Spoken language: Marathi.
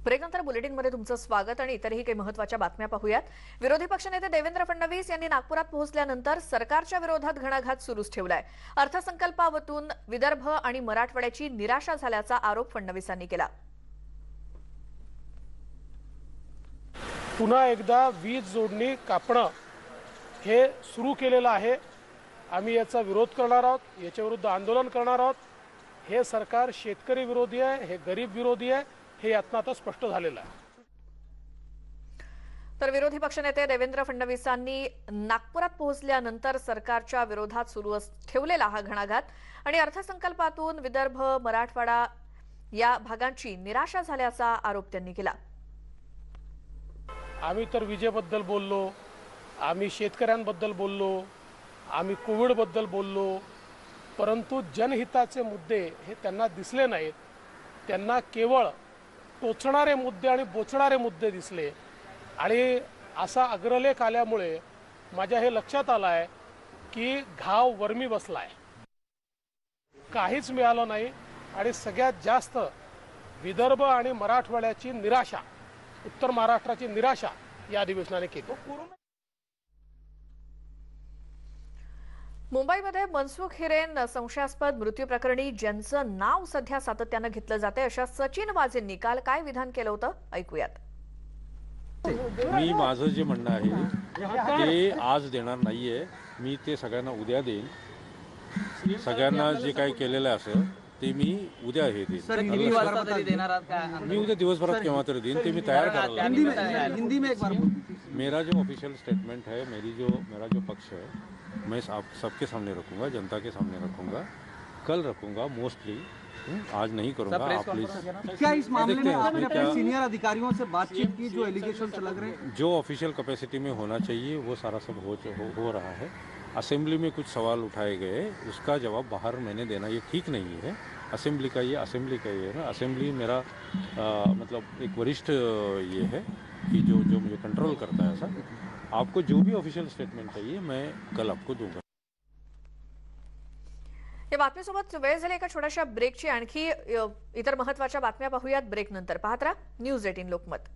ब्रेकनंतर बुलेटिनमध्ये तुमचं स्वागत आणि इतरही काही महत्त्वाच्या बातम्या पाहूयात। विरोधी पक्षनेते देवेंद्र फडणवीस यांनी नागपुरात पोहोचल्यानंतर सरकारच्या विरोधात घणाघात सुरूच ठेवलाय। अर्थसंकल्पावरून विदर्भ आणि मराठवाड्याची निराशा झाल्याचा आरोप फडणवीसांनी केला। पुन्हा एकदा वीज जोडणी कापणं हे सुरू केलेलं आहे। आम्ही याचा विरोध करणार आहोत, याच्या विरुद्ध आंदोलन करणार आहोत। हे सरकार शेतकरी विरोधी आहे, हे गरीब विरोधी आहे, हे यातनं आता स्पष्ट झालेलं आहे। तर विरोधी पक्षनेते देवेंद्र फडणवीसांनी नागपुरात पोहोचल्यानंतर सरकारच्या विरोधात सुरू ठेवलेला हा घणाघात आणि अर्थसंकल्पातून विदर्भ मराठवाडा या भागांची निराशा झाल्याचा आरोप त्यांनी केला। आम्ही तर विजेबद्दल बोललो, आम्ही शेतकऱ्यांबद्दल बोललो, आम्ही कोविडबद्दल बोललो, परंतु जनहिताचे मुद्दे हे त्यांना दिसले नाहीत। त्यांना केवळ टोचणारे मुद्दे आणि बोचणारे मुद्दे दिसले आणि असा अग्रलेख आल्यामुळे माझ्या हे लक्षात आलं आहे की घाव वर्मी बसलाय, काहीच मिळालं नाही आणि सगळ्यात जास्त विदर्भ आणि मराठवाड्याची निराशा, उत्तर महाराष्ट्राची निराशा या अधिवेशनाने केली। मुंबईमध्ये मनसुख हिरेन संशयास्पद मृत्यू प्रकरणी ज्यांचं नाव सध्या सातत्यानं घेतलं जाते अशा सचिन वाझेंनी काल काय विधान केलं होतं ऐकूयात। मी माझं जे म्हणणं आहे ते आज देणार नाहीये, मी ते सगळ्यांना उद्या देईन। सगळ्यांना जे काही केलेलं असेल ते मी उद्या हे देईन। मी उद्या दिवसभरात केव्हा तरी देईन, ते मी तयार करायला। हिंदी में एक बार मेरा जो ऑफिशियल स्टेटमेंट है, मेरा जो पक्ष है, मैं आप सबके सामने रखूंगा, जनता के सामने रखूंगा, कल रखूंगा मोस्टली, आज नहीं करूंगा। आप प्लीज क्या इस मामले में आपने अपने सीनियर अधिकारियों से बातचीत की जो एलिगेशंस लग रहे हैं? जो ऑफिशियल कैपेसिटी में होना चाहिए वो सारा सब हो रहा है। असेंबली में कुछ सवाल उठाए गए, उसका जवाब बाहर मैंने देना ये ठीक नहीं है। असेंबली का ये है ना, असेंबली मेरा मतलब एक वरिष्ठ ये है कि जो मुझे कंट्रोल करता है। ऐसा आपको जो भी ऑफिशियल स्टेटमेंट चाहिए मैं कल आपको दूंगा। या बातमीसोबत वेळ झाली एका छोट्याशा ब्रेकची। आणखी इतर महत्त्वाच्या बातम्या पाहूयात ब्रेक नंतर। पाहत राहा न्यूज 18 लोकमत।